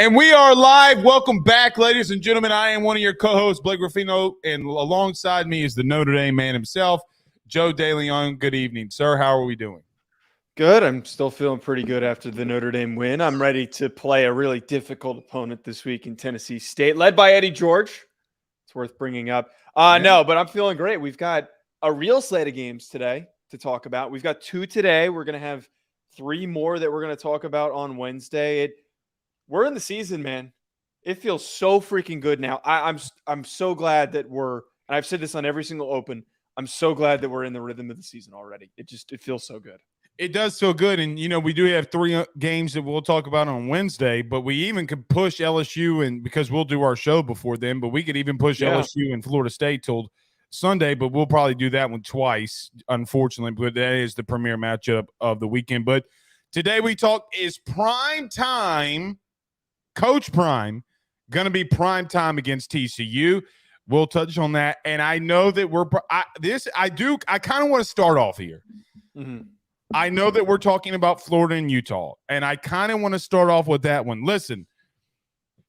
And we are live. Welcome back, ladies and gentlemen. I am one of your co-hosts, Blake Ruffino, and alongside me is the Notre Dame man himself, Joe DeLeone. Good evening, sir. How are we doing? Good. I'm still feeling pretty good after the Notre Dame win. I'm ready to play a really difficult opponent this week in Tennessee State, led by Eddie George. It's worth bringing up. No, but I'm feeling great. We've got a real slate of games today to talk about. We've got 2 today. We're going to have 3 more that we're going to talk about on Wednesday. We're in the season, man. It feels so freaking good now. I'm so glad that and I've said this on every single open, I'm so glad that we're in the rhythm of the season already. It feels so good. It does feel good. And, we do have 3 games that we'll talk about on Wednesday, but we even could push LSU, and because we'll do our show before then, but we could even push LSU and Florida State till Sunday, but we'll probably do that one twice, unfortunately, but that is the premier matchup of the weekend. But today we talk is prime time, Coach Prime, going to be prime time against TCU. We'll touch on that. And I know that I kind of want to start off here. Mm-hmm. I know that we're talking about Florida and Utah, and I kind of want to start off with that one. Listen,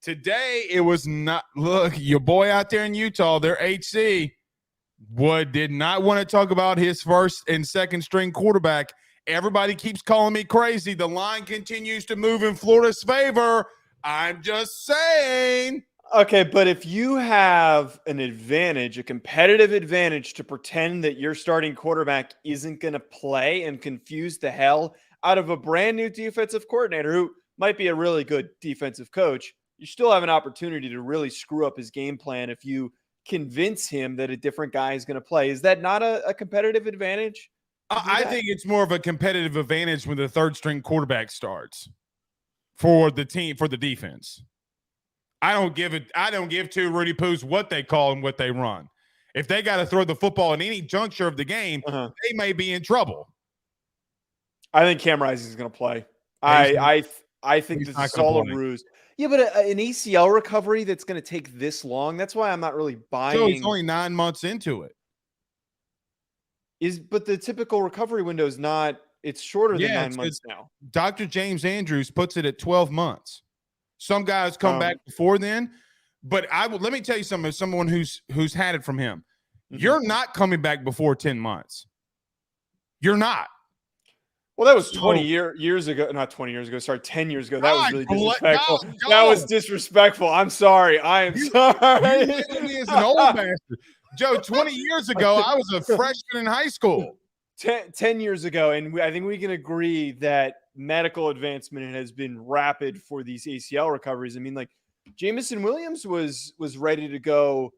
today it was not – look, your boy out there in Utah, their HC, did not want to talk about his first and second string quarterback. Everybody keeps calling me crazy. The line continues to move in Florida's favor. I'm just saying. Okay, but if you have an advantage, a competitive advantage to pretend that your starting quarterback isn't going to play and confuse the hell out of a brand new defensive coordinator who might be a really good defensive coach, you still have an opportunity to really screw up his game plan if you convince him that a different guy is going to play. Is that not a competitive advantage? I think it's more of a competitive advantage when the third string quarterback starts for the team, for the defense. I don't give 2 Rudy Poos what they call and what they run. If they got to throw the football in any juncture of the game, they may be in trouble. I think Cam Rising is going to play. I think this is all a ruse. Yeah, but an ACL recovery that's going to take this long, that's why I'm not really buying. So he's only 9 months into it. But the typical recovery window is not – it's shorter than 9 months now. Dr. James Andrews puts it at 12 months. Some guys come back before then, but let me tell you something. As someone who's had it from him, you're not coming back before 10 months. You're not. Well, that was 20 years ago. Not 20 years ago. Sorry, 10 years ago. That was really disrespectful. That was disrespectful. I'm sorry. I am sorry. Me as an old bastard. Joe, 20 years ago, I was a freshman in high school. 10 years ago, and I think we can agree that medical advancement has been rapid for these ACL recoveries. I mean, like Jameson Williams was ready to go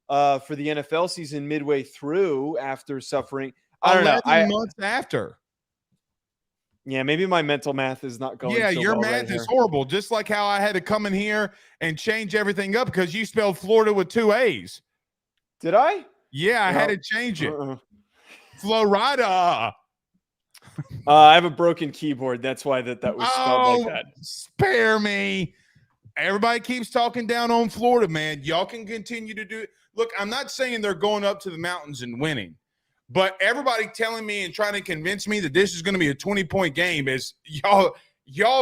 for the NFL season midway through after suffering. I don't know. 11 months after. Yeah, maybe my mental math is not going. Yeah, so your well math is horrible. Just like how I had to come in here and change everything up because you spelled Florida with 2 A's. Did I? Yeah, I had to change it. Florida. I have a broken keyboard. That's why that was spelled like that. Spare me. Everybody keeps talking down on Florida, man. Y'all can continue to do it. Look, I'm not saying they're going up to the mountains and winning, but everybody telling me and trying to convince me that this is going to be a 20-point game is y'all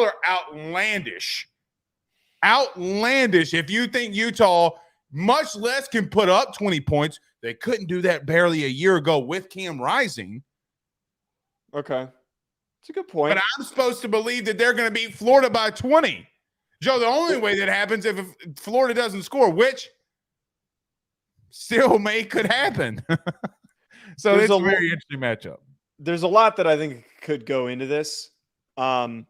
are outlandish. Outlandish. If you think Utah much less can put up 20 points, they couldn't do that barely a year ago with Cam Rising. Okay. That's a good point. But I'm supposed to believe that they're going to beat Florida by 20. Joe, the only way that happens if Florida doesn't score, which still could happen. So it's a very interesting matchup. There's a lot that I think could go into this. I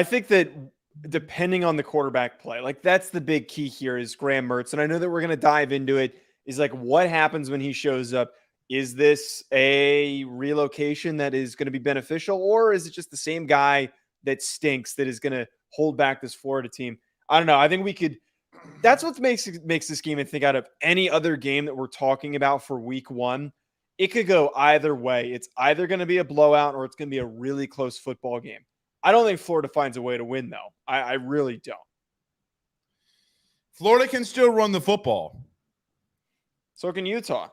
think that depending on the quarterback play, like that's the big key here is Graham Mertz. And I know that we're going to dive into it, is like what happens when he shows up. Is this a relocation that is going to be beneficial, or is it just the same guy that stinks that is going to hold back this Florida team? I don't know. I think we could – that's what makes this game, I think, out of any other game that we're talking about for week 1. It could go either way. It's either going to be a blowout or it's going to be a really close football game. I don't think Florida finds a way to win, though. I really don't. Florida can still run the football. So can Utah.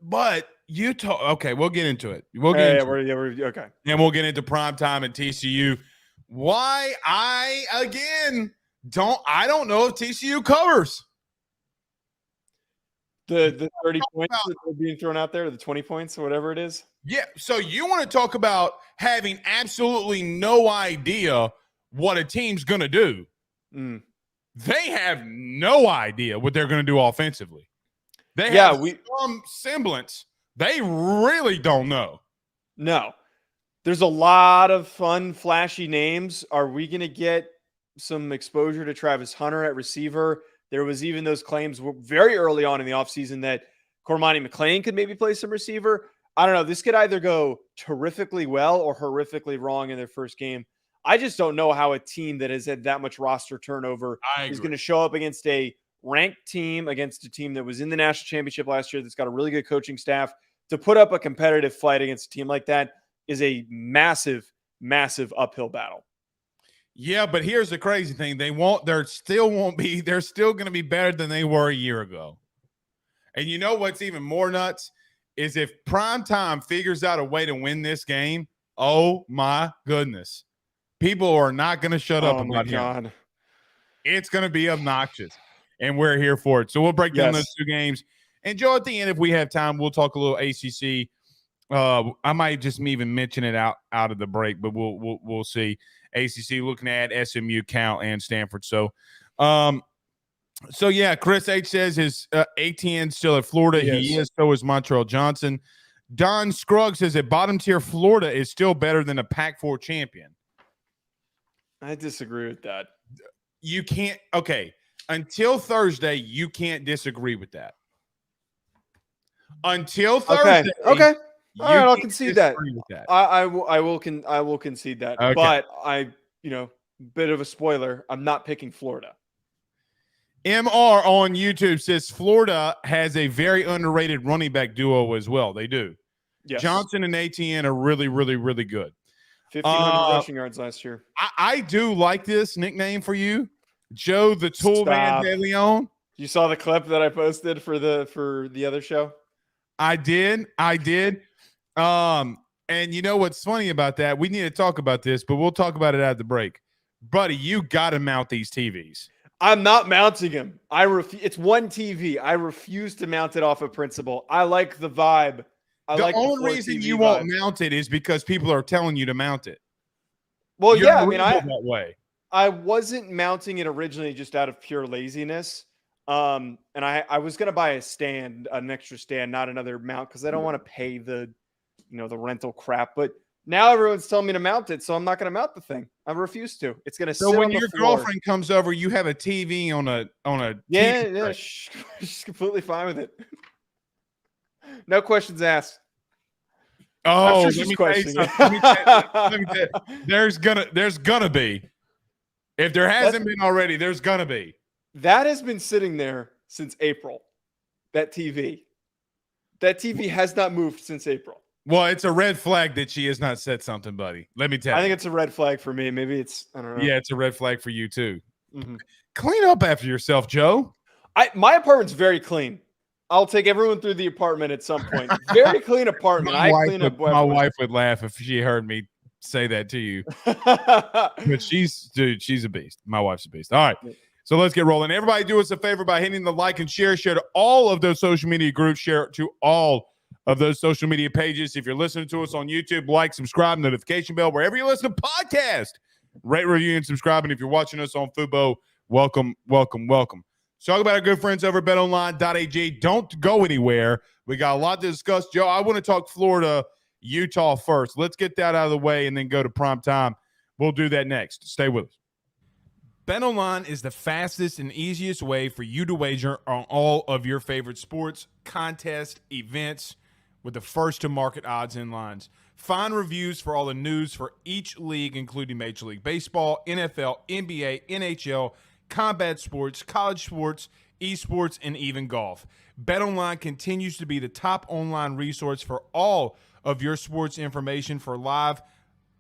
But Utah. Okay, we'll get into it. We'll get into it. We're okay. And we'll get into prime time at TCU. Why don't know if TCU covers. The 30 points that are being thrown out there, the 20 points or whatever it is. Yeah. So you want to talk about having absolutely no idea what a team's going to do. They have no idea what they're going to do offensively. They have some semblance. They really don't know. No. There's a lot of fun, flashy names. Are we going to get some exposure to Travis Hunter at receiver? There was even those claims very early on in the offseason that Cormani McClain could maybe play some receiver. I don't know. This could either go terrifically well or horrifically wrong in their first game. I just don't know how a team that has had that much roster turnover is going to show up against a ranked team, against a team that was in the national championship last year that's got a really good coaching staff. To put up a competitive fight against a team like that is a massive, massive uphill battle. Yeah, but here's the crazy thing. They're still going to be better than they were a year ago. And you know what's even more nuts is if Primetime figures out a way to win this game, oh my goodness. People are not going to shut up about him. It's going to be obnoxious, and we're here for it. So we'll break down those two games. And Joe, at the end, if we have time, we'll talk a little ACC. I might just even mention it out of the break, but we'll see. ACC looking at SMU, Cal, and Stanford. So yeah, Chris H says his ATN still at Florida. He is. So is Montrell Johnson. Don Scruggs says that bottom tier Florida is still better than a Pac-4 champion. I disagree with that. You can't. Okay, until Thursday, you can't disagree with that. Until Thursday. Okay. All right, I'll concede that. I will concede that. Okay. But bit of a spoiler, I'm not picking Florida. MR on YouTube says Florida has a very underrated running back duo as well. They do. Yes. Johnson and ATN are really, really, really good. 1,500 rushing yards last year. I do like this nickname for you, Joe the Tool Man DeLeone. You saw the clip that I posted for the other show? I did. And you know what's funny about that? We need to talk about this, but we'll talk about it at the break. Buddy, you got to mount these TVs. I'm not mounting them. It's one TV. I refuse to mount it off of principle. I like the vibe. The only reason you won't mount it is because people are telling you to mount it. Well, yeah, I mean, that way. I wasn't mounting it originally just out of pure laziness. And I was going to buy an extra stand, not another mount, because I don't want to pay the rental crap. But now everyone's telling me to mount it, so I'm not going to mount the thing. I refuse to. It's going to sit on the floor. So when your girlfriend comes over, you have a TV on a yeah, she's completely fine with it. No questions asked. Oh, let me tell you. There's gonna be. If there hasn't been already, there's gonna be. That has been sitting there since April. That TV has not moved since April. Well, it's a red flag that she has not said something, buddy. Let me tell you. I think it's a red flag for me. Maybe I don't know. Yeah, it's a red flag for you too. Mm-hmm. Clean up after yourself, Joe. My apartment's very clean. I'll take everyone through the apartment at some point. Very clean apartment. My wife would laugh if she heard me say that to you. But she's a beast. My wife's a beast. All right. So let's get rolling. Everybody do us a favor by hitting the like and share to all of those social media groups, share it to all of those social media pages. If you're listening to us on YouTube, like, subscribe, notification bell, wherever you listen to podcast, rate, review, and subscribe. And if you're watching us on Fubo, welcome. Talk about our good friends over at betonline.ag. Don't go anywhere. We got a lot to discuss. Joe, I want to talk Florida, Utah first. Let's get that out of the way and then go to prime time. We'll do that next. Stay with us. BetOnline is the fastest and easiest way for you to wager on all of your favorite sports, contests, events with the first-to-market odds and lines. Find reviews for all the news for each league, including Major League Baseball, NFL, NBA, NHL, combat sports, college sports, esports, and even golf. BetOnline continues to be the top online resource for all of your sports information for live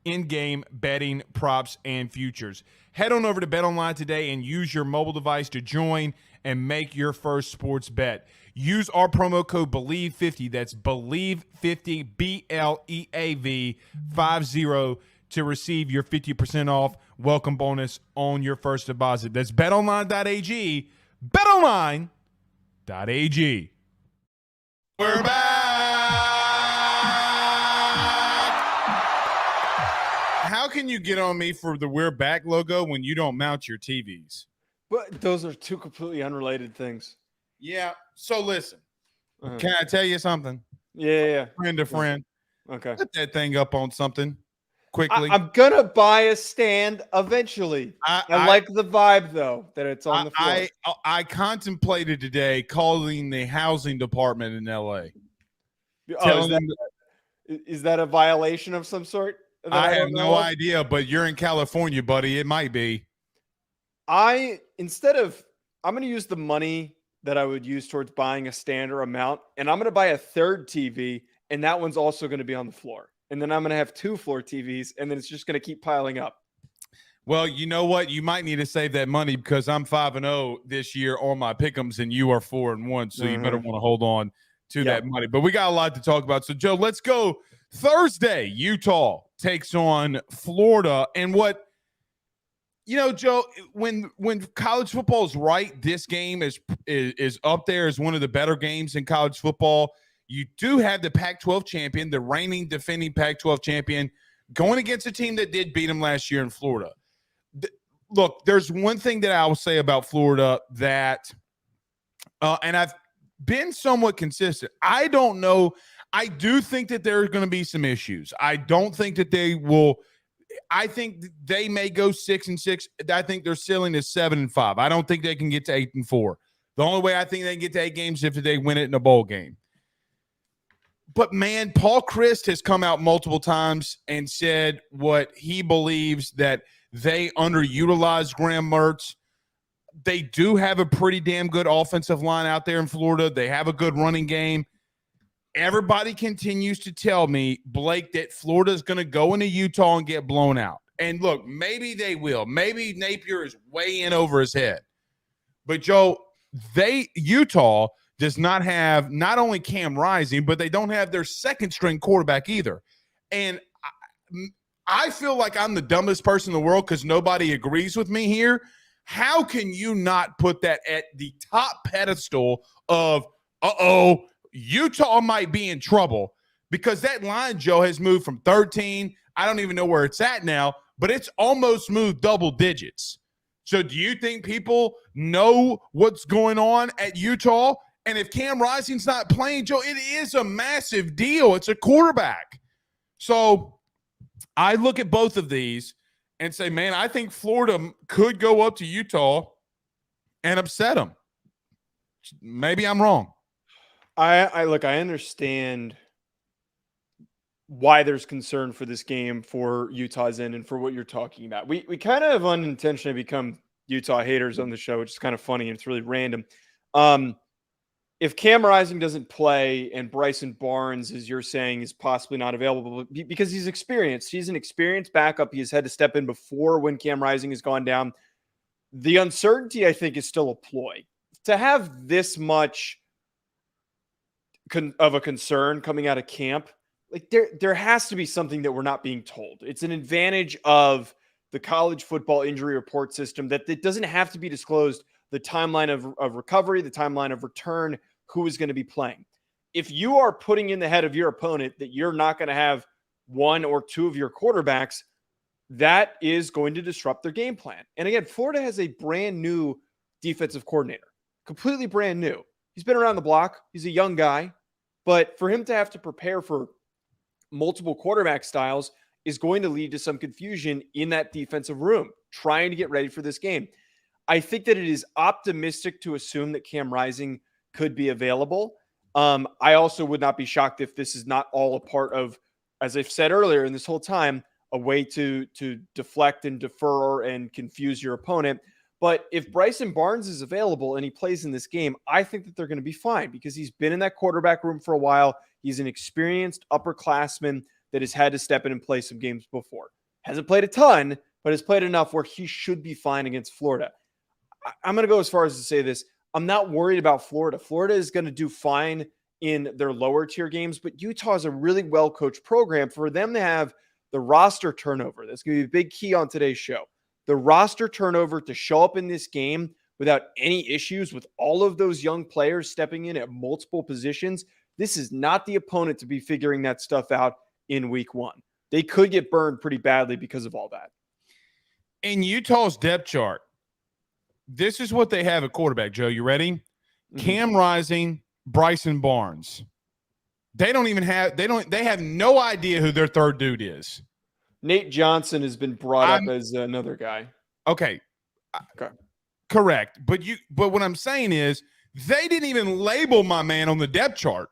in-game betting, props, and futures. Head on over to BetOnline today and use your mobile device to join and make your first sports bet. Use our promo code BELIEVE50, that's BELIEVE50, BLEAV 50, to receive your 50% off welcome bonus on your first deposit. That's betonline.ag, betonline.ag. We're back. How can you get on me for the We're Back logo when you don't mount your TVs? But those are two completely unrelated things. Yeah. So listen, can I tell you something? Yeah. Friend to friend. Okay. Put that thing up on something quickly. I'm going to buy a stand eventually. I like the vibe, though, that it's on the floor. I contemplated today calling the housing department in L.A. Is that a violation of some sort? I have no idea, but you're in California, buddy. It might be. I'm going to use the money that I would use towards buying a stand or a mount, and I'm going to buy a third TV, and that one's also going to be on the floor. And then I'm going to have 2 floor TVs, and then it's just going to keep piling up. Well, you know what? You might need to save that money because I'm 5-0 this year on my pick'ems, and you are 4-1. So you better want to hold on to that money. But we got a lot to talk about. So, Joe, let's go. Thursday, Utah takes on Florida. And what, Joe, when college football is right, this game is up there as one of the better games in college football. You do have the Pac-12 champion, the reigning defending Pac-12 champion, going against a team that did beat them last year in Florida. Look, there's one thing that I will say about Florida that, and I've been somewhat consistent. I don't know. I do think that there are going to be some issues. I don't think that they will. I think they may go 6-6. I think their ceiling is 7-5. I don't think they can get to 8-4. The only way I think they can get to 8 games is if they win it in a bowl game. But, man, Paul Chryst has come out multiple times and said what he believes that they underutilize Graham Mertz. They do have a pretty damn good offensive line out there in Florida. They have a good running game. Everybody continues to tell me, Blake, that Florida's going to go into Utah and get blown out. And, look, maybe they will. Maybe Napier is way in over his head. But, Joe, Utah does not have not only Cam Rising, but they don't have their second-string quarterback either. And I feel like I'm the dumbest person in the world because nobody agrees with me here. How can you not put that at the top pedestal of, Utah might be in trouble? Because that line, Joe, has moved from 13. I don't even know where it's at now, but it's almost moved double digits. So do you think people know what's going on at Utah? And if Cam Rising's not playing, Joe, it is a massive deal. It's a quarterback. So I look at both of these and say, man, I think Florida could go up to Utah and upset them. Maybe I'm wrong. I understand why there's concern for this game for Utah's end and for what you're talking about. We kind of unintentionally become Utah haters on the show, which is kind of funny and it's really random. If Cam Rising doesn't play and Bryson Barnes, as you're saying, is possibly not available because he's experienced. He's an experienced backup. He has had to step in before when Cam Rising has gone down. The uncertainty, I think, is still a ploy. To have this much of a concern coming out of camp, like there has to be something that we're not being told. It's an advantage of the college football injury report system that it doesn't have to be disclosed, the timeline of recovery, the timeline of return, who is going to be playing. If you are putting in the head of your opponent that you're not going to have 1 or 2 of your quarterbacks, that is going to disrupt their game plan. And again, Florida has a brand new defensive coordinator, completely brand new. He's been around the block. He's a young guy, but for him to have to prepare for multiple quarterback styles is going to lead to some confusion in that defensive room, trying to get ready for this game. I think that it is optimistic to assume that Cam Rising could be available. I also would not be shocked if this is not all a part of, as I've said earlier in this whole time, a way to deflect and defer and confuse your opponent. But if Bryson Barnes is available and he plays in this game, I think that they're going to be fine because he's been in that quarterback room for a while. He's an experienced upperclassman that has had to step in and play some games before. Hasn't played a ton, but has played enough where he should be fine against Florida. I'm going to go as far as to say this. I'm not worried about Florida. Florida is going to do fine in their lower tier games, but Utah is a really well-coached program. For them to have the roster turnover, that's going to be a big key on today's show. The roster turnover to show up in this game without any issues, with all of those young players stepping in at multiple positions, this is not the opponent to be figuring that stuff out in week one. They could get burned pretty badly because of all that. In Utah's depth chart, this is what they have at quarterback, Joe. You ready? Mm-hmm. Cam Rising, Bryson Barnes. They have no idea who their third dude is. Nate Johnson has been brought up as another guy. Okay. Correct. But what I'm saying is they didn't even label my man on the depth chart.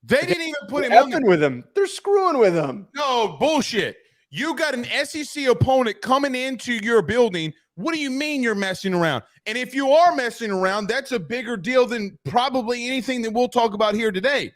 They didn't even put him on with him. They're screwing with him. No, bullshit. You got an SEC opponent coming into your building. What do you mean you're messing around? And if you are messing around, that's a bigger deal than probably anything that we'll talk about here today.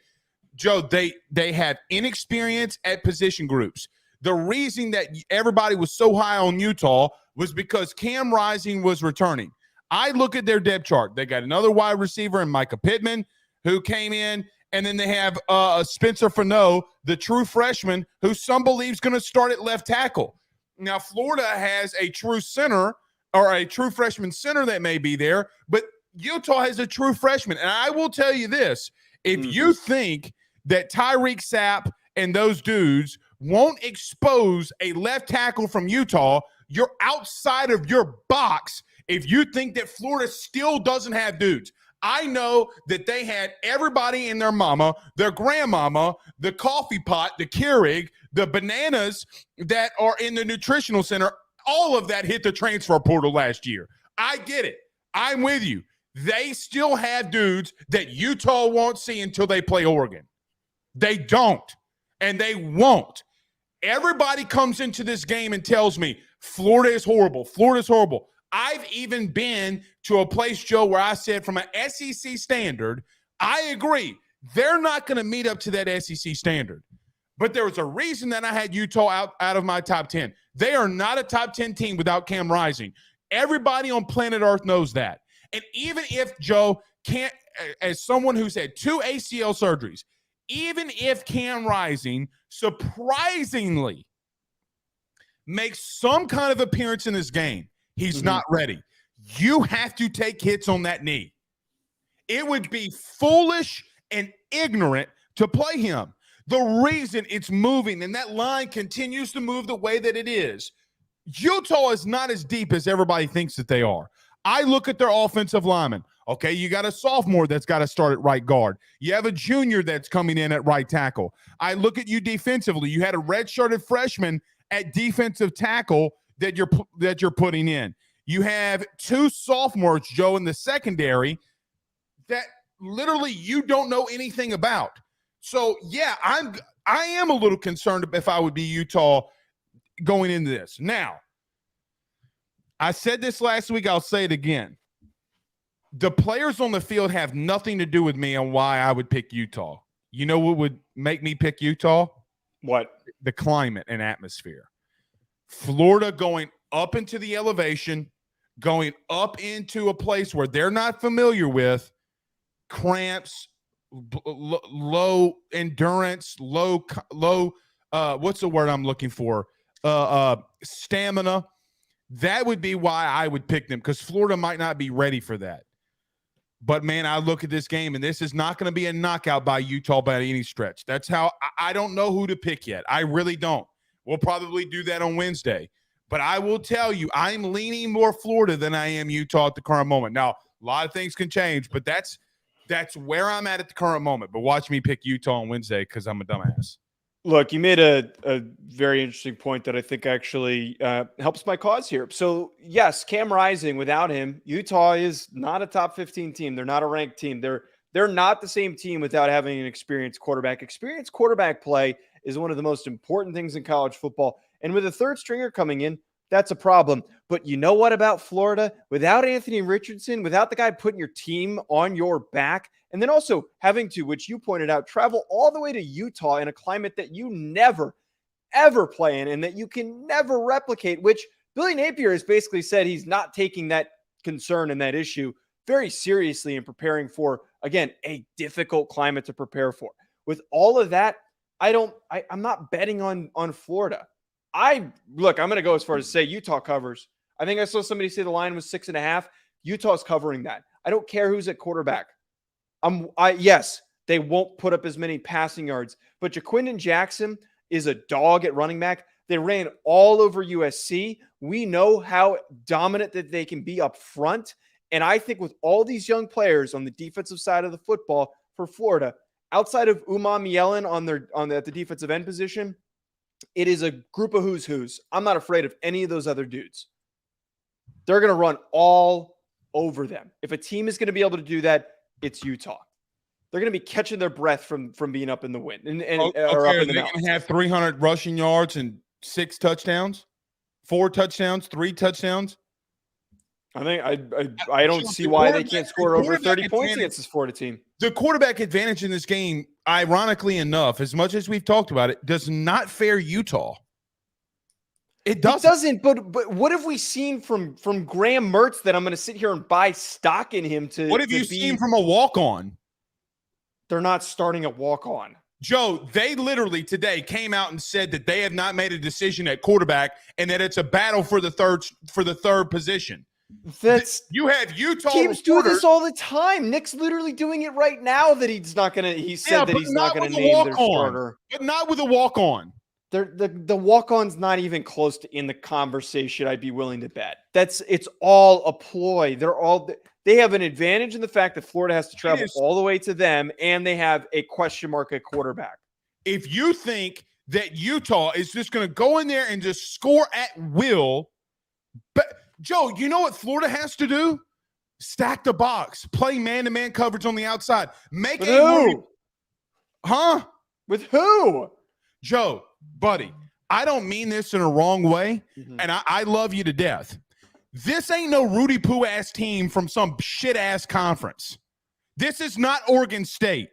Joe, they have inexperience at position groups. The reason that everybody was so high on Utah was because Cam Rising was returning. I look at their depth chart. They got another wide receiver in Micah Pittman who came in, and then they have Spencer Fano, the true freshman, who some believe is going to start at left tackle. Now, Florida has a true center or a true freshman center that may be there, but Utah has a true freshman. And I will tell you this, if you think that Tyreek Sapp and those dudes won't expose a left tackle from Utah, you're outside of your box if you think that Florida still doesn't have dudes. I know that they had everybody and their mama, their grandmama, the coffee pot, the Keurig, the bananas that are in the nutritional center. All of that hit the transfer portal last year. I get it. I'm with you. They still have dudes that Utah won't see until they play Oregon. They don't, and they won't. Everybody comes into this game and tells me Florida is horrible. Florida's horrible. I've even been to a place, Joe, where I said from an SEC standard, I agree. They're not going to meet up to that SEC standard. But there was a reason that I had Utah out of my top 10. They are not a top 10 team without Cam Rising. Everybody on planet Earth knows that. And even if Joe can't, as someone who's had 2 ACL surgeries, even if Cam Rising surprisingly makes some kind of appearance in this game, he's not ready. You have to take hits on that knee. It would be foolish and ignorant to play him. The reason it's moving and that line continues to move the way that it is, Utah is not as deep as everybody thinks that they are. I look at their offensive linemen. Okay, you got a sophomore that's got to start at right guard. You have a junior that's coming in at right tackle. I look at you defensively. You had a redshirted freshman at defensive tackle that you're putting in. You have 2 sophomores, Joe, in the secondary that literally you don't know anything about. So, yeah, I am a little concerned if I would be Utah going into this. Now, I said this last week. I'll say it again. The players on the field have nothing to do with me on why I would pick Utah. You know what would make me pick Utah? What? The climate and atmosphere. Florida going up into the elevation, going up into a place where they're not familiar with, cramps, low endurance, low what's the word I'm looking for? Stamina. That would be why I would pick them, because Florida might not be ready for that. But, man, I look at this game, and this is not going to be a knockout by Utah by any stretch. That's how I don't know who to pick yet. I really don't. We'll probably do that on Wednesday. But I will tell you, I'm leaning more Florida than I am Utah at the current moment. Now, a lot of things can change, but that's where I'm at the current moment. But watch me pick Utah on Wednesday because I'm a dumbass. Look, you made a very interesting point that I think actually helps my cause here. So, yes, Cam Rising, without him, Utah is not a top 15 team. They're not a ranked team. They're not the same team without having an experienced quarterback. Experienced quarterback play is one of the most important things in college football. And with a third stringer coming in, that's a problem. But you know what about Florida? Without Anthony Richardson, without the guy putting your team on your back, and then also having to, which you pointed out, travel all the way to Utah in a climate that you never, ever play in and that you can never replicate, which Billy Napier has basically said he's not taking that concern and that issue very seriously and preparing for, again, a difficult climate to prepare for. With all of that, I'm not betting on Florida. I'm going to go as far as to say Utah covers. I think I saw somebody say the line was 6.5. Utah's covering that. I don't care who's at quarterback. Yes, they won't put up as many passing yards, but Jaquindon Jackson is a dog at running back. They ran all over USC. We know how dominant that they can be up front. And I think with all these young players on the defensive side of the football for Florida, outside of Umam Yellen at the defensive end position, it is a group of who's who's. I'm not afraid of any of those other dudes. They're going to run all over them. If a team is going to be able to do that, it's Utah. They're going to be catching their breath from being up in the wind or up in the mountains. They're going to have 300 rushing yards and 6 touchdowns, 4 touchdowns, 3 touchdowns. I think I don't see why they can't score over 30 points against this Florida team. The quarterback advantage in this game, ironically enough, as much as we've talked about it, does not fare Utah. It doesn't. But what have we seen from Graham Mertz that I'm going to sit here and buy stock in him to? What have you seen from a walk-on? They're not starting a walk-on. Joe, they literally today came out and said that they have not made a decision at quarterback and that it's a battle for the third position. You have Utah teams do this all the time. Nick's literally doing it right now. That he's not gonna. He said that he's not gonna name their starter, but not with a walk-on. The walk-on's not even close to in the conversation. I'd be willing to bet it's all a ploy. They have an advantage in the fact that Florida has to travel all the way to them, and they have a question mark at quarterback. If you think that Utah is just going to go in there and just score at will, but Joe, you know what Florida has to do? Stack the box, play man-to-man coverage on the outside. With who? With who? Joe, buddy, I don't mean this in a wrong way, and I love you to death. This ain't no Rudy Poo-ass team from some shit-ass conference. This is not Oregon State.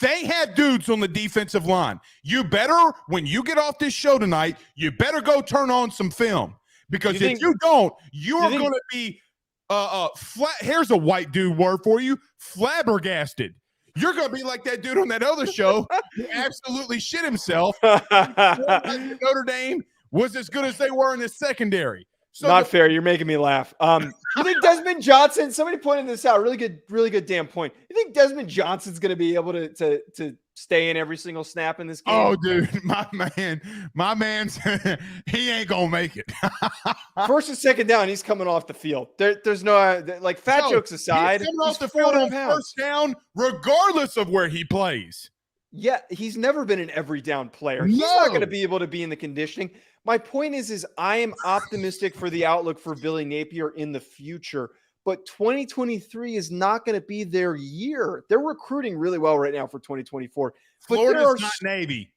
They have dudes on the defensive line. You better, when you get off this show tonight, you better go turn on some film. Because if you don't, you are going to be here's a white dude word for you, flabbergasted. You're going to be like that dude on that other show who absolutely shit himself. Notre Dame was as good as they were in the secondary. So not fair. You're making me laugh. You think Desmond Johnson, somebody pointed this out, really good damn point. You think Desmond Johnson's going to be able to stay in every single snap in this game? Oh, dude, my man's he ain't going to make it. First and second down, he's coming off the field. There's no, fat jokes aside. He's coming off the field on first down, regardless of where he plays. Yeah, he's never been an every down player. He's not going to be able to be in the conditioning. My point is I am optimistic for the outlook for Billy Napier in the future, but 2023 is not going to be their year. They're recruiting really well right now for 2024. Florida's not Navy.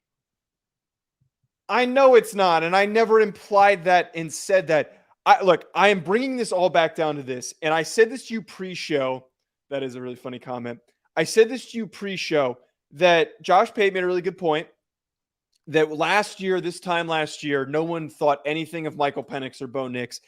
I know it's not, and I never implied that and said that. I am bringing this all back down to this, and I said this to you pre-show. That is a really funny comment. I said this to you pre-show that Josh Pate made a really good point. That this time last year, no one thought anything of Michael Penix or Bo Nix,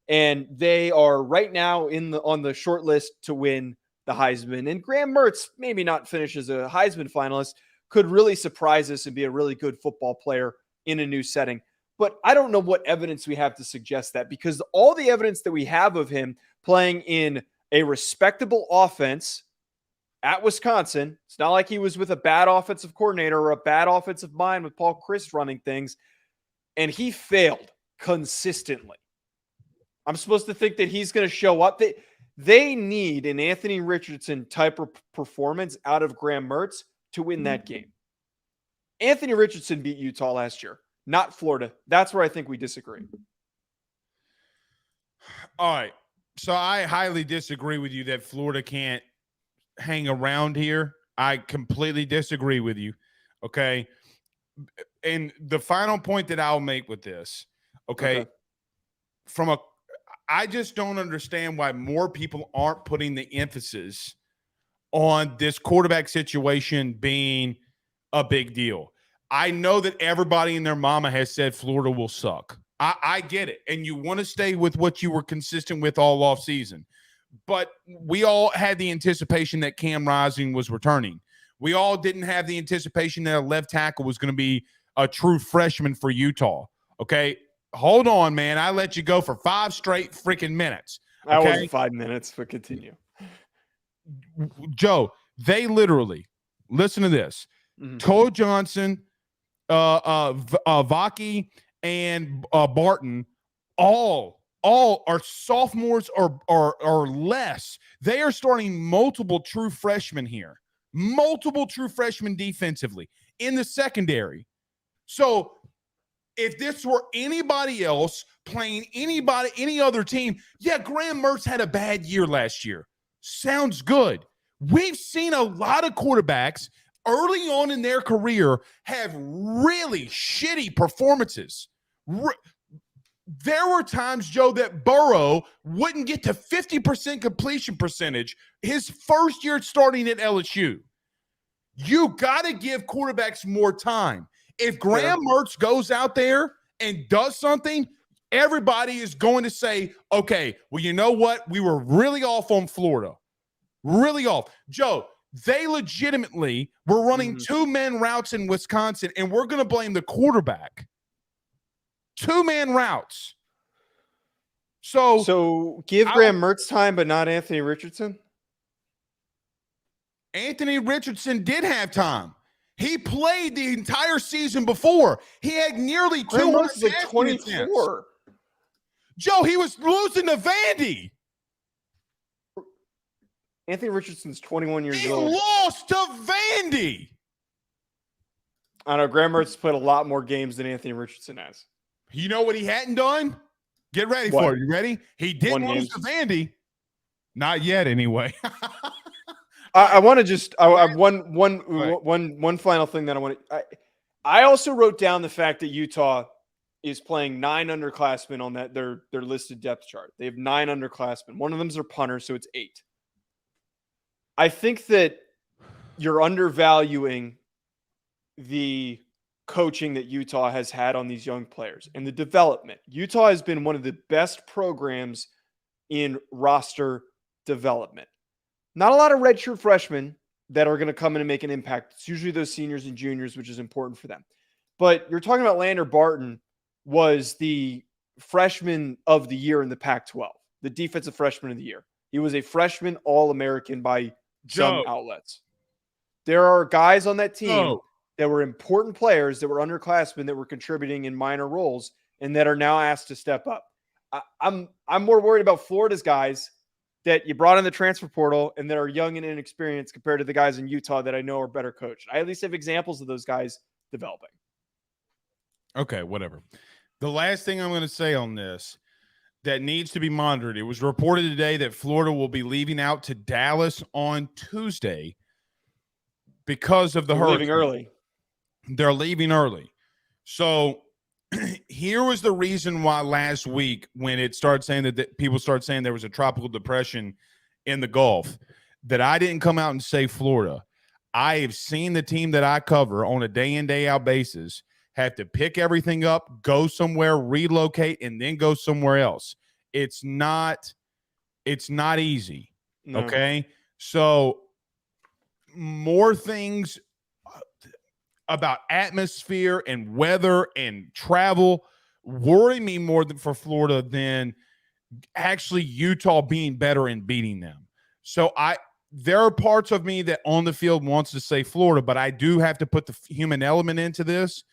and they are right now on the short list to win the Heisman. And Graham Mertz, maybe not finish as a Heisman finalist, could really surprise us and be a really good football player in a new setting. But I don't know what evidence we have to suggest that, because all the evidence that we have of him playing in a respectable offense at Wisconsin, it's not like he was with a bad offensive coordinator or a bad offensive mind with Paul Chryst running things, and he failed consistently. I'm supposed to think that he's going to show up. They need an Anthony Richardson type of performance out of Graham Mertz to win that game. Anthony Richardson beat Utah last year, not Florida. That's where I think we disagree. All right. So I highly disagree with you that Florida can't hang around here. I completely disagree with you. Okay. And the final point that I'll make with this, Okay. I just don't understand why more people aren't putting the emphasis on this quarterback situation being a big deal. I know that everybody and their mama has said Florida will suck. I get it. And you want to stay with what you were consistent with all off season. But we all had the anticipation that Cam Rising was returning. We all didn't have the anticipation that a left tackle was going to be a true freshman for Utah. Okay. Hold on, man. I let you go for 5 straight freaking minutes. Okay? That wasn't 5 minutes, but continue. Joe, they literally, listen to this. Toe Johnson, Vaki, and Barton all are sophomores or less. They are starting multiple true freshmen here. Multiple true freshmen defensively in the secondary. So if this were anybody else playing any other team, yeah, Graham Mertz had a bad year last year. Sounds good. We've seen a lot of quarterbacks early on in their career have really shitty performances. There were times, Joe, that Burrow wouldn't get to 50% completion percentage his first year starting at LSU. You got to give quarterbacks more time. If Graham Mertz goes out there and does something, everybody is going to say, okay, well, you know what? We were really off on Florida. Really off. Joe, they legitimately were running 2-man routes in Wisconsin, and we're going to blame the quarterback. 2-man routes. So give Graham Mertz time, but not Anthony Richardson? Anthony Richardson did have time. He played the entire season before. He had nearly 200 like 24. Joe, he was losing to Vandy. Anthony Richardson's 21 years old. He lost to Vandy. I know Graham Mertz played a lot more games than Anthony Richardson has. You know what he hadn't done? Get ready for it. You ready? He didn't lose to Vandy. Not yet, anyway. I want to just one final thing that I want to. I also wrote down the fact that Utah is playing 9 underclassmen on that their listed depth chart. They have 9 underclassmen. One of them's their punter, so it's 8. I think that you're undervaluing the coaching that Utah has had on these young players and the development. Utah has been one of the best programs in roster development. Not a lot of redshirt freshmen that are going to come in and make an impact. It's usually those seniors and juniors, which is important for them. But you're talking about Lander Barton was the freshman of the year in the Pac-12, the defensive freshman of the year. He was a freshman All-American by some outlets. There are guys on that team that were important players that were underclassmen that were contributing in minor roles and that are now asked to step up. I'm more worried about Florida's guys that you brought in the transfer portal and that are young and inexperienced compared to the guys in Utah that I know are better coached. I at least have examples of those guys developing. Okay, whatever. The last thing I'm going to say on this that needs to be monitored, it was reported today that Florida will be leaving out to Dallas on Tuesday because of the hurricane. Leaving early. They're leaving early. So here was the reason why last week when it started saying that people started saying there was a tropical depression in the Gulf, that I didn't come out and say Florida. I have seen the team that I cover on a day in, day out basis have to pick everything up, go somewhere, relocate, and then go somewhere else. It's not easy. No. Okay. So more things about atmosphere and weather and travel worry me more for Florida than actually Utah being better and beating them. So there are parts of me that on the field wants to say Florida, but I do have to put the human element into this.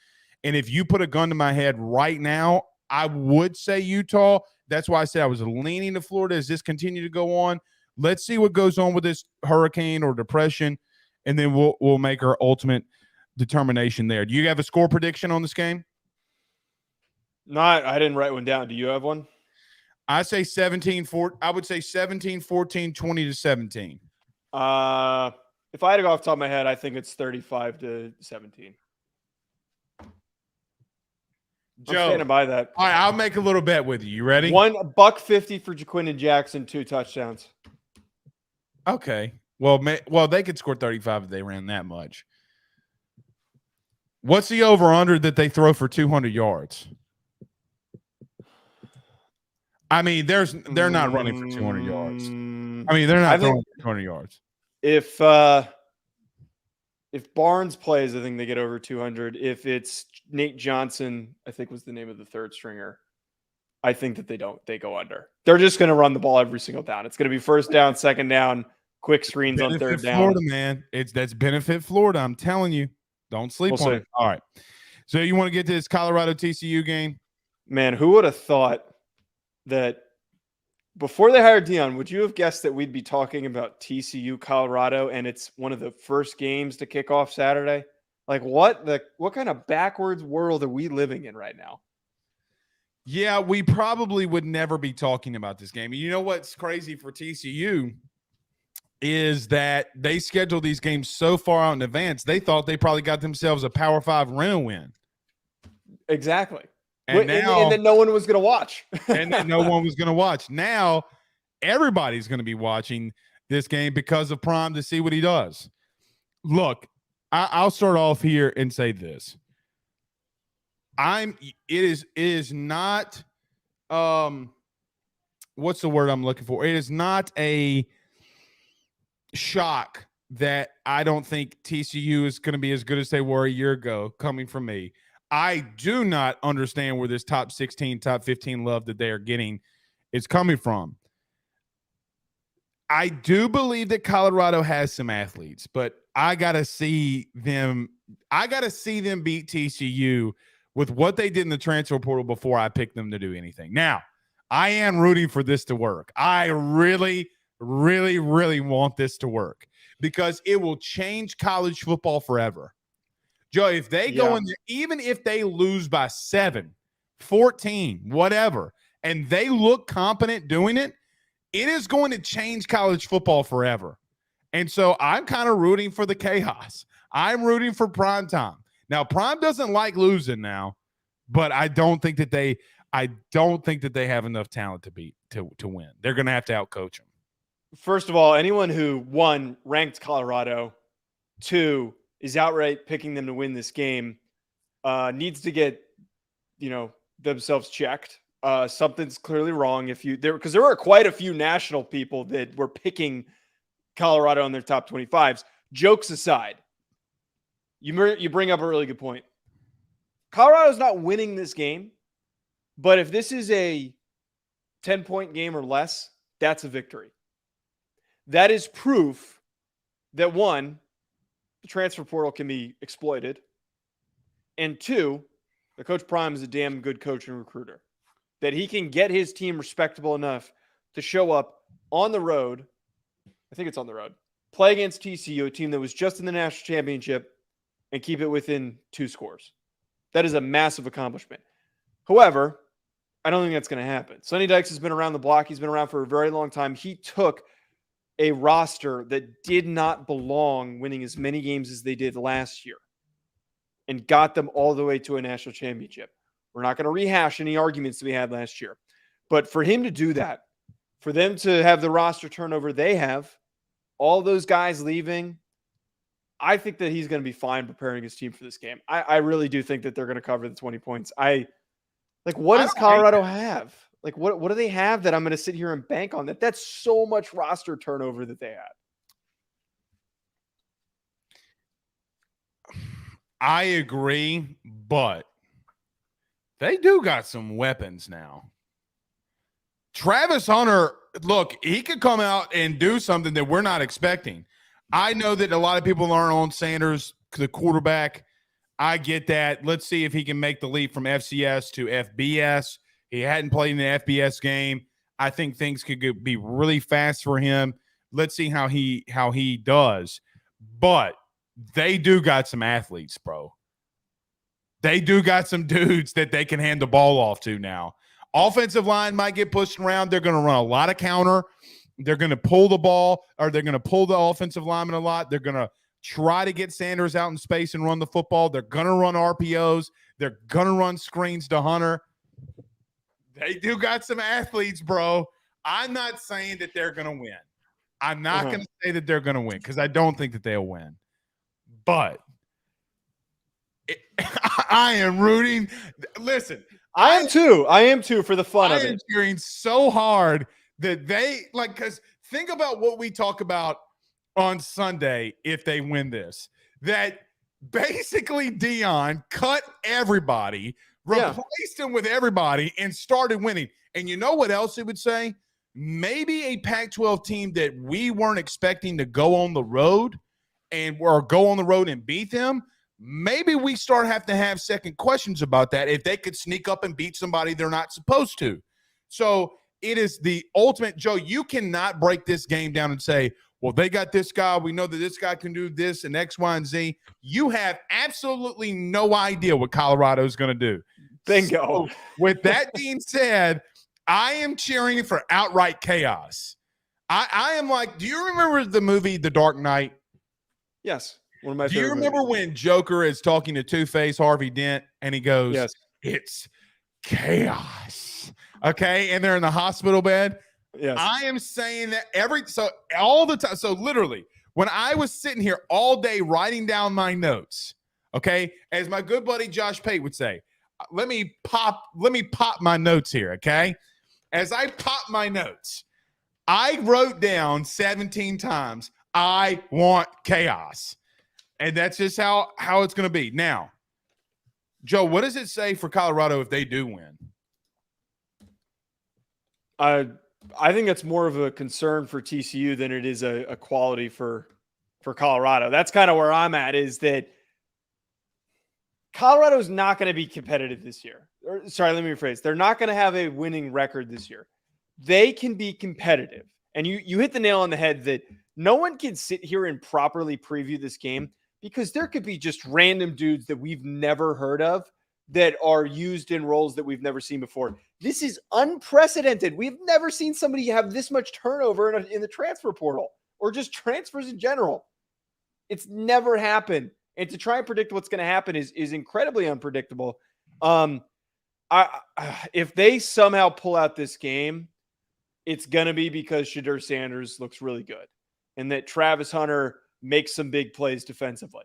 And if you put a gun to my head right now, I would say Utah. That's why I said I was leaning to Florida as this continue to go on. Let's see what goes on with this hurricane or depression, and then we'll make our ultimate determination there. Do you have a score prediction on this game? No, I didn't write one down. Do you have one? I say 17-14. I would say 17-14, 20-17. If I had to go off the top of my head, I think it's 35-17. I'm standing by that. All right, I'll make a little bet with you. You ready? $1.50 for Jaquin Jackson, 2 touchdowns. Okay. Well, they could score 35 if they ran that much. What's the over-under that they throw for 200 yards? I mean, they're not running for 200 yards. I mean, they're not throwing for 200 yards. If Barnes plays, I think they get over 200. If it's Nate Johnson, I think was the name of the third stringer, I think that they go under. They're just going to run the ball every single down. It's going to be first down, second down, quick screens on third down. Florida, man. That's benefit Florida. I'm telling you. Don't sleep on it. All right. So you want to get to this Colorado TCU game? Man, who would have thought that before they hired Dion, would you have guessed that we'd be talking about TCU Colorado and it's one of the first games to kick off Saturday? Like what kind of backwards world are we living in right now? Yeah, we probably would never be talking about this game. You know what's crazy for TCU is that they scheduled these games so far out in advance, they thought they probably got themselves a Power 5 rental win. Exactly. And then no one was going to watch. And then no one was going to watch. Now everybody's going to be watching this game because of Prime to see what he does. Look, I'll start off here and say this. It is not what's the word I'm looking for? It is not a shock that I don't think TCU is going to be as good as they were a year ago, coming from me. I do not understand where this top 16, top 15 love that they are getting is coming from. I do believe that Colorado has some athletes, but I got to see them beat TCU with what they did in the transfer portal before I pick them to do anything. Now, I am rooting for this to work. I really, really, really want this to work because it will change college football forever. Joe, if they go in there, even if they lose by 7, 14, whatever, and they look competent doing it, it is going to change college football forever. And so I'm kind of rooting for the chaos. I'm rooting for Prime time. Now, Prime doesn't like losing now, but I don't think that they have enough talent to win. They're going to have to outcoach them. First of all, anyone who, 1, ranked Colorado, 2, is outright picking them to win this game, needs to get, themselves checked. Something's clearly wrong because there were quite a few national people that were picking Colorado on their top 25s. Jokes aside, you bring up a really good point. Colorado's not winning this game, but if this is a 10-point game or less, that's a victory. That is proof that 1, the transfer portal can be exploited, and 2, the Coach Prime is a damn good coach and recruiter. That he can get his team respectable enough to show up on the road. I think it's on the road. Play against TCU, a team that was just in the national championship, and keep it within 2 scores. That is a massive accomplishment. However, I don't think that's going to happen. Sonny Dykes has been around the block. He's been around for a very long time. He took a roster that did not belong winning as many games as they did last year and got them all the way to a national championship. We're not going to rehash any arguments that we had last year. But for him to do that, for them to have the roster turnover they have, all those guys leaving, I think that he's going to be fine preparing his team for this game. I really do think that they're going to cover the 20 points. What does Colorado have? What do they have that I'm going to sit here and bank on? That's so much roster turnover that they had. I agree, but they do got some weapons now. Travis Hunter, look, he could come out and do something that we're not expecting. I know that a lot of people aren't on Sanders, the quarterback. I get that. Let's see if he can make the leap from FCS to FBS. He hadn't played in the FBS game. I think things could be really fast for him. Let's see how he does. But they do got some athletes, bro. They do got some dudes that they can hand the ball off to now. Offensive line might get pushed around. They're going to run a lot of counter. They're going to pull the ball, or they're going to pull the offensive lineman a lot. They're going to try to get Sanders out in space and run the football. They're going to run RPOs. They're going to run screens to Hunter. They do got some athletes, bro. I'm not saying that they're going to win. I'm not going to say that they're going to win because I don't think that they'll win. But I am rooting. Listen, I am too for the fun of it. I am cheering so hard that they like, because think about what we talk about on Sunday if they win this. That basically Deion cut everybody, replaced him with everybody, and started winning. And you know what else it would say? Maybe a Pac-12 team that we weren't expecting to go on the road and beat them. Maybe we have to have second questions about that if they could sneak up and beat somebody they're not supposed to. So it is the ultimate, Joe, you cannot break this game down and say, well, they got this guy. We know that this guy can do this and X, Y, and Z. You have absolutely no idea what Colorado is going to do. Bingo. So, with that being said, I am cheering for outright chaos. I am like, do you remember the movie The Dark Knight? Yes. One of my Do you remember movies. when Joker is talking to Two-Face Harvey Dent and he goes, yes, it's chaos. Okay. And they're in the hospital bed. Yes. I am saying that all the time. So literally, when I was sitting here all day writing down my notes, okay, as my good buddy Josh Pate would say, let me pop my notes here, okay? As I pop my notes, I wrote down 17 times, I want chaos. And that's just how it's going to be. Now, Joe, what does it say for Colorado if they do win? I think it's more of a concern for TCU than it is a quality for Colorado. That's kind of where I'm at, is that Colorado's not going to be competitive this year. Sorry, let me rephrase. They're not going to have a winning record this year. They can be competitive. And you hit the nail on the head that no one can sit here and properly preview this game because there could be just random dudes that we've never heard of that are used in roles that we've never seen before. This is unprecedented. We've never seen somebody have this much turnover in the transfer portal or just transfers in general. It's never happened. And to try and predict what's going to happen is incredibly unpredictable. If they somehow pull out this game, it's going to be because Shedeur Sanders looks really good and that Travis Hunter makes some big plays defensively.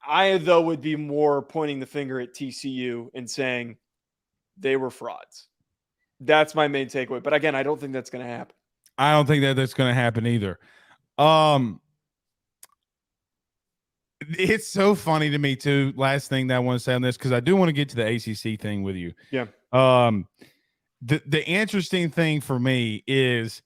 I, though, would be more pointing the finger at TCU and saying they were frauds. That's my main takeaway. But again, I don't think that's going to happen. I don't think that's going to happen either. It's so funny to me too. Last thing that I want to say on this, because I do want to get to the ACC thing with you. Yeah. The interesting thing for me is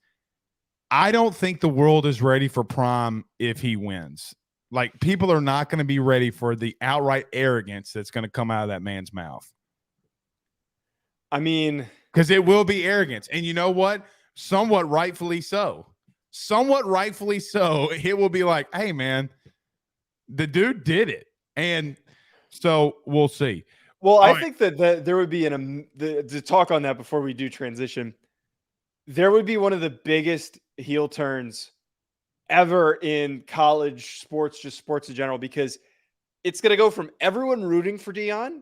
I don't think the world is ready for Prime if he wins. Like, people are not going to be ready for the outright arrogance that's going to come out of that man's mouth. I mean, because it will be arrogance. And you know what? Somewhat rightfully so. It will be like, hey, man, the dude did it. And so we'll see. Well, I think that there would be to talk on that before we do transition, there would be one of the biggest heel turns ever in college sports, just sports in general, because it's going to go from everyone rooting for Deion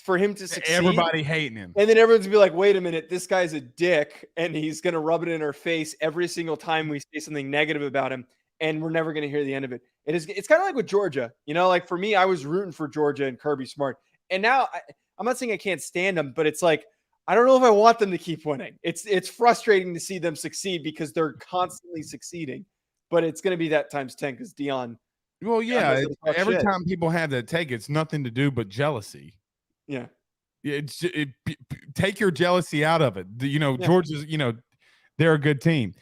for him to succeed, everybody hating him, and then everyone's gonna be like, wait a minute, this guy's a dick and he's going to rub it in our face every single time we say something negative about him, and we're never going to hear the end of it. It's kind of like with Georgia, like for me, I was rooting for Georgia and Kirby Smart, and now I'm not saying I can't stand them, but it's like, I don't know if I want them to keep winning. It's frustrating to see them succeed because they're constantly succeeding, but it's going to be that times 10 because Deion. Well, yeah, every time people have that take, it's nothing to do but jealousy. Yeah. Take your jealousy out of it. Yeah. Georgia's, they're a good team.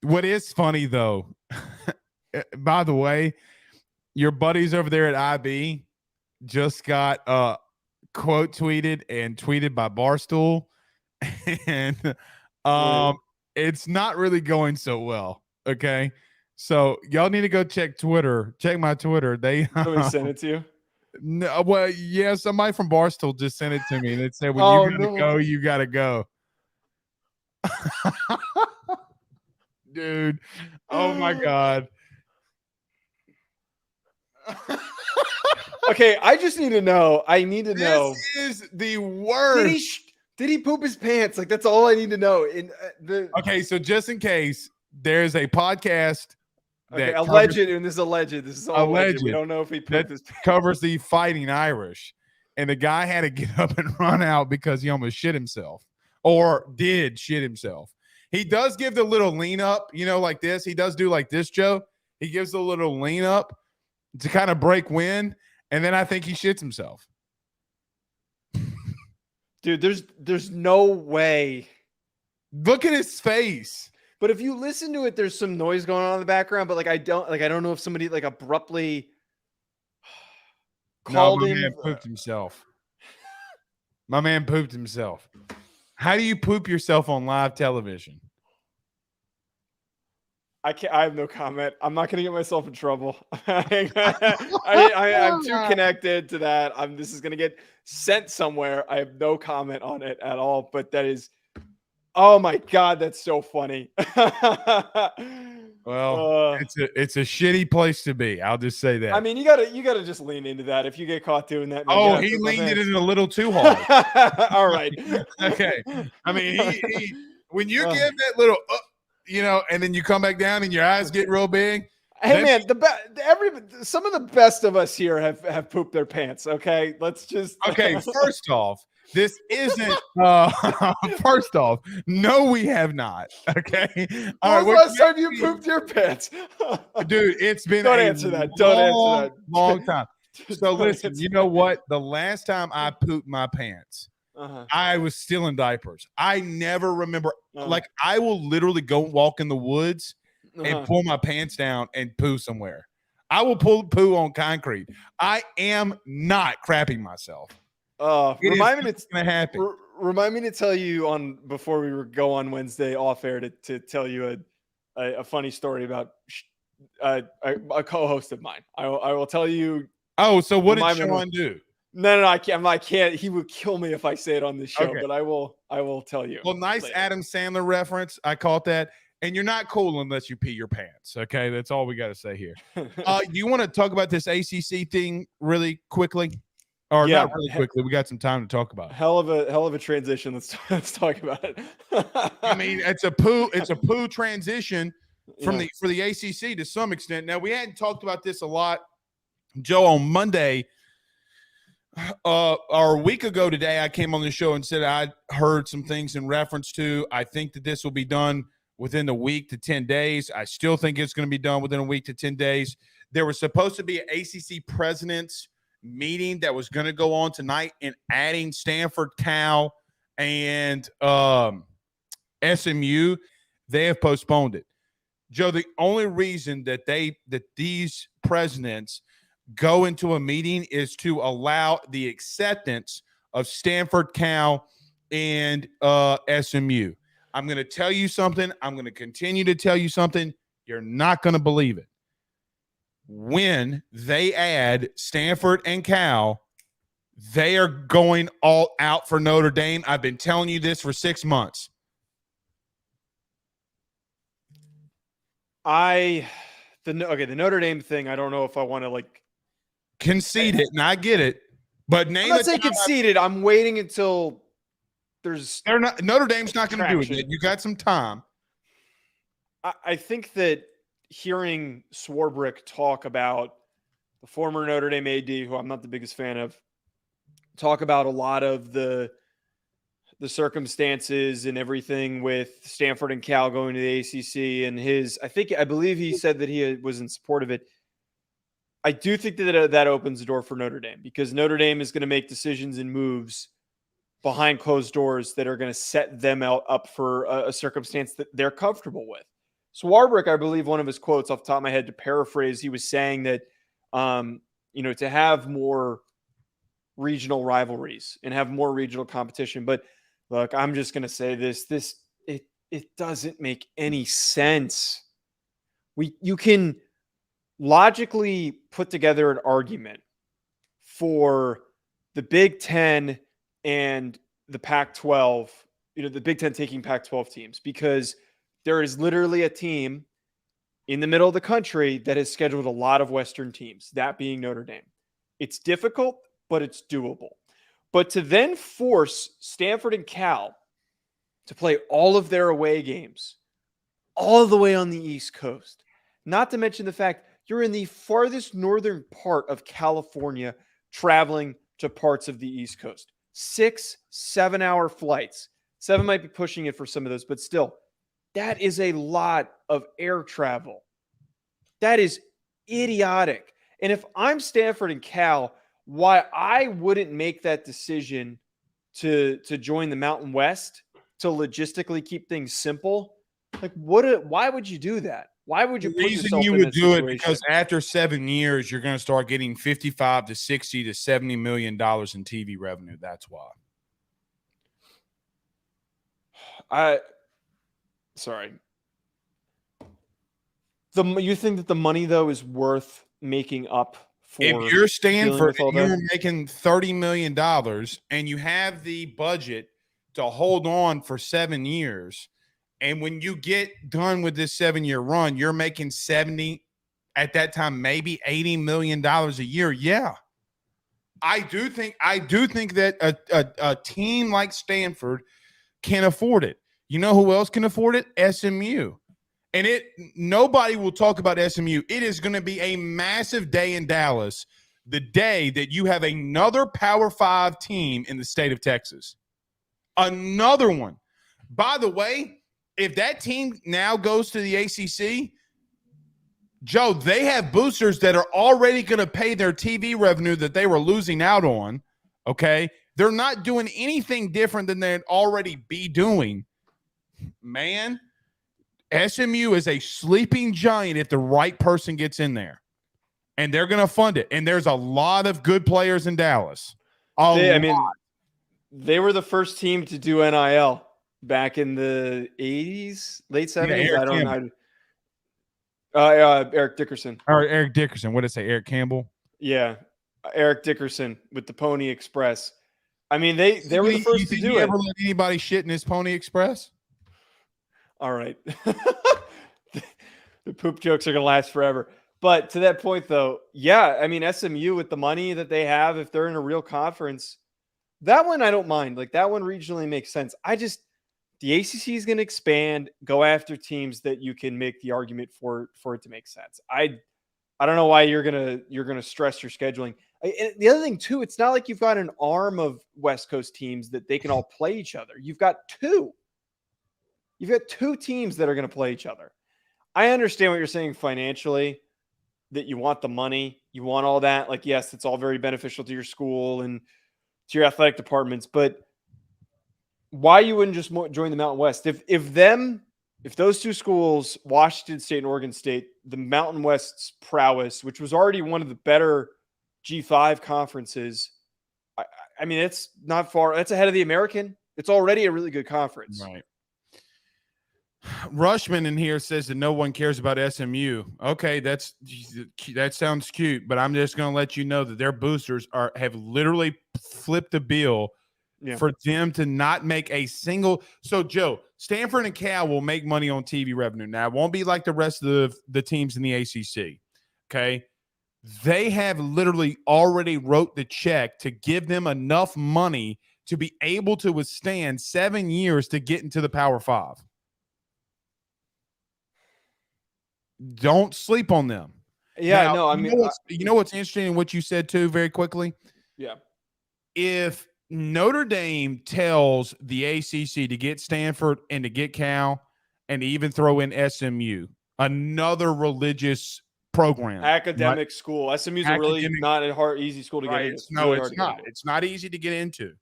What is funny though, by the way, your buddies over there at IB just got quote tweeted and tweeted by Barstool, and it's not really going so well. Okay, so y'all need to go check Twitter. Check my Twitter. They sent it to you. No, well, yeah, somebody from Barstool just sent it to me, and it said, "When you gotta go." Dude, oh my god. Okay, I just need to know. I need to know. This is the worst. Did he poop his pants? Like, that's all I need to know. Okay, so just in case, there's a podcast Okay, that alleged, and this is alleged. This is all alleged. We alleged don't know if he pooped his pants. covers the Fighting Irish, and the guy had to get up and run out because he almost shit himself, or did shit himself. He does give the little lean up, like this. He does do like this, Joe. He gives the little lean up to kind of break wind, and then I think he shits himself. Dude, there's no way. Look at his face. But if you listen to it, there's some noise going on in the background. But I don't know if somebody like abruptly called him. My man pooped himself. My man pooped himself. How do you poop yourself on live television? I have no comment. I'm not going to get myself in trouble. I'm too connected to that. This is going to get sent somewhere. I have no comment on it at all. But that is, oh my God, that's so funny. Well, it's a shitty place to be. I'll just say that. I mean, you gotta just lean into that. If you get caught doing that, he leaned it in a little too hard. All right. Okay. I mean, he when you give that little, and then you come back down and your eyes get real big. Hey man, some of the best of us here have pooped their pants. Okay, let's just. Okay, first off, this isn't. First off, no, we have not. Okay. When was the last time you pooped your pants, dude? It's been. Don't answer that. Don't answer that. Long time. So listen, you know what? The last time I pooped my pants. I was still in diapers. I never remember. Like, I will literally go walk in the woods and pull my pants down and poo somewhere. I will poo on concrete. I am not crapping myself. Remind me to happen. Remind me to tell you before we go on Wednesday off air to tell you a funny story about a co-host of mine. I will tell you. Oh, so what did Sean do? No, I can't. He would kill me if I say it on this show, but I will tell you. Well, nice later. Adam Sandler reference. I caught that. And you're not cool unless you pee your pants. Okay, that's all we got to say here. You want to talk about this ACC thing really quickly, or not really quickly? We got some time to talk about it. Hell of a transition. Let's talk about it. I mean, it's a poo transition for the ACC to some extent. Now, we hadn't talked about this a lot, Joe. On Monday. Or a week ago today, I came on the show and said I heard some things in reference to. I think that this will be done within a week to 10 days. I still think it's going to be done within a week to 10 days. There was supposed to be an ACC president's meeting that was going to go on tonight, and adding Stanford, Cal, and SMU. They have postponed it. Joe, the only reason that these presidents go into a meeting is to allow the acceptance of Stanford, Cal, and SMU. I'm going to tell you something. I'm going to continue to tell you something. You're not going to believe it. When they add Stanford and Cal, they are going all out for Notre Dame. I've been telling you this for 6 months. The Notre Dame thing, I don't know if I want to concede it, and I get it, but I'm not saying conceded. I'm waiting until Notre Dame's not going to do it yet. You got some time. I think that hearing Swarbrick talk about the former Notre Dame AD, who I'm not the biggest fan of, talk about a lot of the circumstances and everything with Stanford and Cal going to the ACC, and I believe he said that he was in support of it. I do think that opens the door for Notre Dame, because Notre Dame is going to make decisions and moves behind closed doors that are going to set them up for a circumstance that they're comfortable with. Swarbrick, I believe one of his quotes off the top of my head, to paraphrase, he was saying that, to have more regional rivalries and have more regional competition. But look, I'm just going to say it doesn't make any sense. You can logically put together an argument for the Big Ten and the Pac-12, the Big Ten taking Pac-12 teams, because there is literally a team in the middle of the country that has scheduled a lot of Western teams, that being Notre Dame. It's difficult, but it's doable. But to then force Stanford and Cal to play all of their away games all the way on the East Coast, not to mention the fact you're in the farthest northern part of California traveling to parts of the East Coast. 6-7 hour flights. 7 might be pushing it for some of those, but still, that is a lot of air travel. That is idiotic. And if I'm Stanford and Cal, why I wouldn't make that decision to join the Mountain West to logistically keep things simple, like why would you do that? Why would you put yourself in that situation? Because after 7 years, you're going to start getting $55 to $60 to $70 million in TV revenue. That's why. You think that the money though is worth making up for? If you're Stanford and you're making $30 million and you have the budget to hold on for 7 years, and when you get done with this 7-year run, you're making 70, at that time, maybe $80 million a year. Yeah. I do think that a team like Stanford can afford it. You know who else can afford it? SMU. And nobody will talk about SMU. It is going to be a massive day in Dallas, the day that you have another Power 5 team in the state of Texas. Another one. By the way, if that team now goes to the ACC, Joe, they have boosters that are already going to pay their TV revenue that they were losing out on, okay? They're not doing anything different than they'd already be doing. Man, SMU is a sleeping giant if the right person gets in there. And they're going to fund it. And there's a lot of good players in Dallas. They were the first team to do NIL back in the 80s, late 70s. Yeah, I don't know. Eric Dickerson. Or Eric Dickerson. What did it say? Eric Campbell? Yeah. Eric Dickerson with the Pony Express. I mean, they were the first to do it. You ever let anybody shit in his Pony Express? All right. The poop jokes are going to last forever. But to that point, though, yeah, I mean, SMU with the money that they have, if they're in a real conference, that one I don't mind. Like, that one regionally makes sense. The ACC is going to expand, go after teams that you can make the argument for it to make sense. I don't know why you're gonna stress your scheduling. And the other thing too, it's not like you've got an arm of West Coast teams that they can all play each other. You've got two teams that are going to play each other. I understand what you're saying financially, that you want the money, you want all that. Like, yes, it's all very beneficial to your school and to your athletic departments, but why you wouldn't just join the Mountain West? If those two schools, Washington State and Oregon State, the Mountain West's prowess, which was already one of the better G5 conferences, I mean, it's not far. That's ahead of the American. It's already a really good conference. Right. Rushman in here says that no one cares about SMU. Okay, that sounds cute, but I'm just going to let you know that their boosters have literally flipped the bill for them to not make a single. So, Joe, Stanford and Cal will make money on TV revenue. Now, it won't be like the rest of the teams in the ACC, okay? They have literally already wrote the check to give them enough money to be able to withstand 7 years to get into the Power 5. Don't sleep on them. Yeah, now, no, I mean, you know what's interesting in what you said too, very quickly? Yeah. If Notre Dame tells the ACC to get Stanford and to get Cal and to even throw in SMU, another religious program, academic school. SMU's a really not a easy school to get into. No, it's not. It's not easy to get into.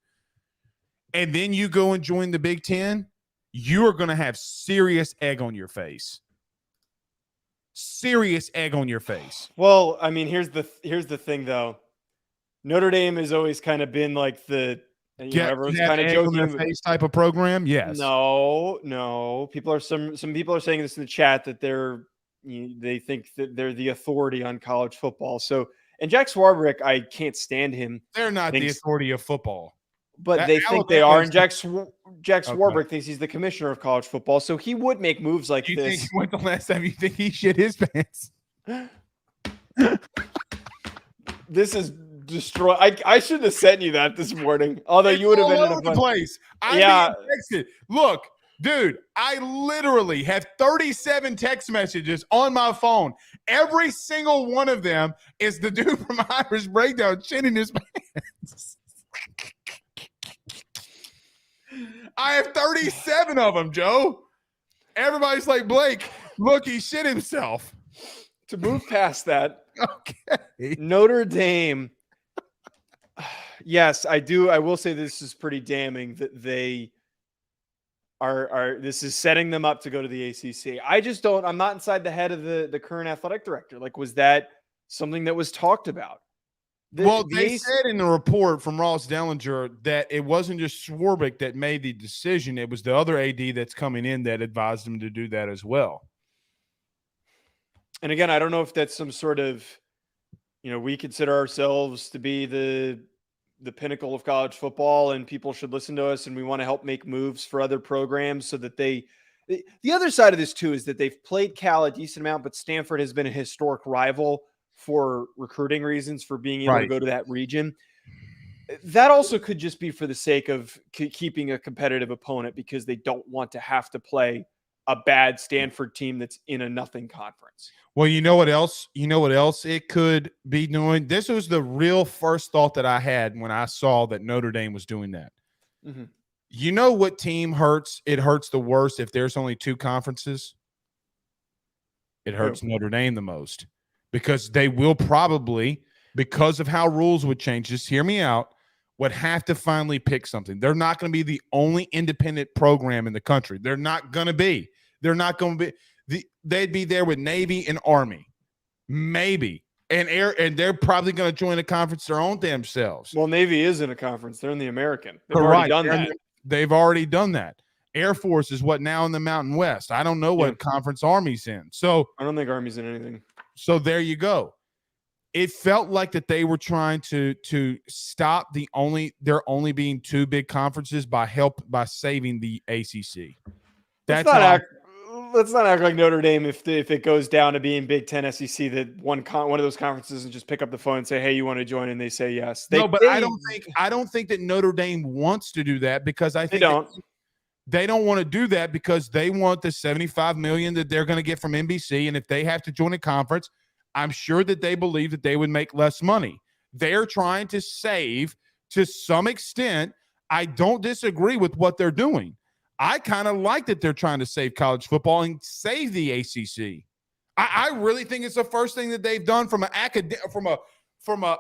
And then you go and join the Big Ten, you are going to have serious egg on your face. Serious egg on your face. Well, I mean, here's the thing though. Notre Dame has always kind of been like the everyone's kind of joking on their face type of program. Yes. No. People are some people are saying this in the chat that they think that they're the authority on college football. So, and Jack Swarbrick, I can't stand him. They're not the authority of football. But they think they are, and Jack Swarbrick thinks he's the commissioner of college football, so he would make moves like this. Think when's the last time you think he shit his pants? This is destroy. I shouldn't have sent you that this morning. Although you would have been all in over a the place. Yeah. Texted. Look, dude, I literally have 37 text messages on my phone. Every single one of them is the dude from Irish Breakdown shitting his pants. I have 37 of them, Joe. Everybody's like, Blake, look, he shit himself. To move past that, okay. Notre Dame. Yes, I do. I will say this is pretty damning that they are. This is setting them up to go to the ACC. I just don't. I'm not inside the head of the current athletic director. Like, was that something that was talked about? They said in the report from Ross Dellinger that it wasn't just Swarbrick that made the decision. It was the other AD that's coming in that advised him to do that as well. And again, I don't know if that's some sort of, we consider ourselves to be the pinnacle of college football and people should listen to us and we want to help make moves for other programs so that the other side of this too is that they've played Cal a decent amount, but Stanford has been a historic rival for recruiting reasons, for being able to go to that region. That also could just be for the sake of keeping a competitive opponent because they don't want to have to play a bad Stanford team that's in a nothing conference. Well, you know what else? It could be doing? This was the real first thought that I had when I saw that Notre Dame was doing that. Mm-hmm. You know what team hurts? It hurts the worst if there's only two conferences. It hurts Notre Dame the most. Because they will probably, because of how rules would change, just hear me out, would have to finally pick something. They're not going to be the only independent program in the country. They're not going to be. They're not going to be. They'd be there with Navy and Army, maybe. And they're probably going to join a conference their own damn selves. Well, Navy is in a conference. They're in the American. They've already done that. They've already done that. Air Force is now in the Mountain West. I don't know what conference Army's in. So I don't think Army's in anything. So there you go. It felt like that they were trying to stop there only being two big conferences by saving the ACC. Let's not act like Notre Dame if it goes down to being Big Ten, SEC, that one of those conferences and just pick up the phone and say, "Hey, you want to join?" and they say yes. I don't think that Notre Dame wants to do that because I think they don't want to do that because they want the $75 million that they're going to get from NBC. And if they have to join a conference, I'm sure that they believe that they would make less money. They're trying to save to some extent. I don't disagree with what they're doing. I kind of like that they're trying to save college football and save the ACC. I really think it's the first thing that they've done from a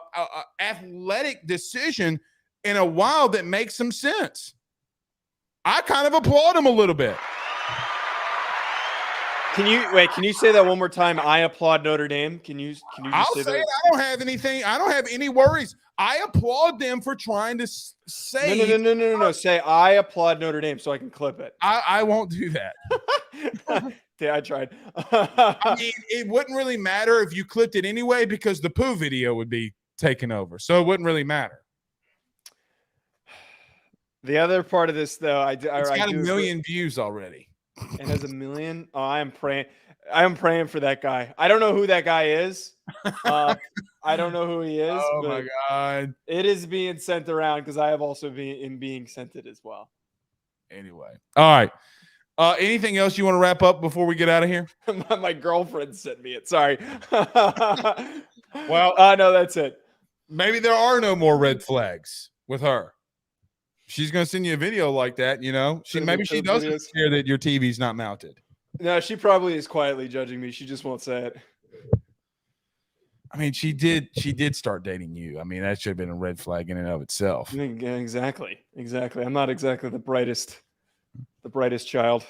athletic decision in a while that makes some sense. I kind of applaud him a little bit. Can you say that one more time? I applaud Notre Dame. Can you I'll say that? I don't have anything. I don't have any worries. I applaud them for trying to say. No. Say I applaud Notre Dame so I can clip it. I won't do that. Yeah, I tried. I mean, it wouldn't really matter if you clipped it anyway because the poo video would be taken over. So it wouldn't really matter. The other part of this, though, it's got a million views already. It has 1 million. Oh, I am praying for that guy. I don't know who that guy is. I don't know who he is. Oh my God! It is being sent around because I have also been being sent it as well. Anyway, all right. Anything else you want to wrap up before we get out of here? My girlfriend sent me it. Sorry. Well, no, that's it. Maybe there are no more red flags with her. She's going to send you a video like that, Maybe she doesn't care that your TV's not mounted. No, she probably is quietly judging me. She just won't say it. I mean, she did start dating you. I mean, that should have been a red flag in and of itself. Yeah, exactly. I'm not exactly the brightest child.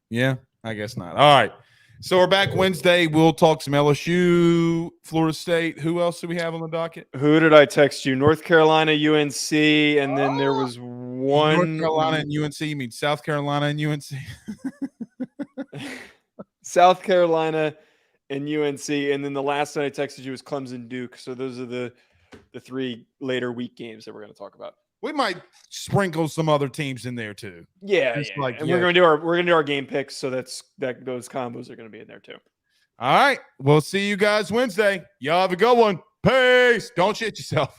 Yeah, I guess not. All right. So we're back Wednesday. We'll talk some LSU, Florida State. Who else do we have on the docket? Who did I text you? North Carolina, UNC, and then there was one. North Carolina and UNC. You mean South Carolina and UNC? South Carolina and UNC, and then the last one I texted you was Clemson, Duke. So those are the three later week games that we're going to talk about. We might sprinkle some other teams in there too. Yeah. And we're gonna do our game picks, so those combos are gonna be in there too. All right. We'll see you guys Wednesday. Y'all have a good one. Peace. Don't shit yourself.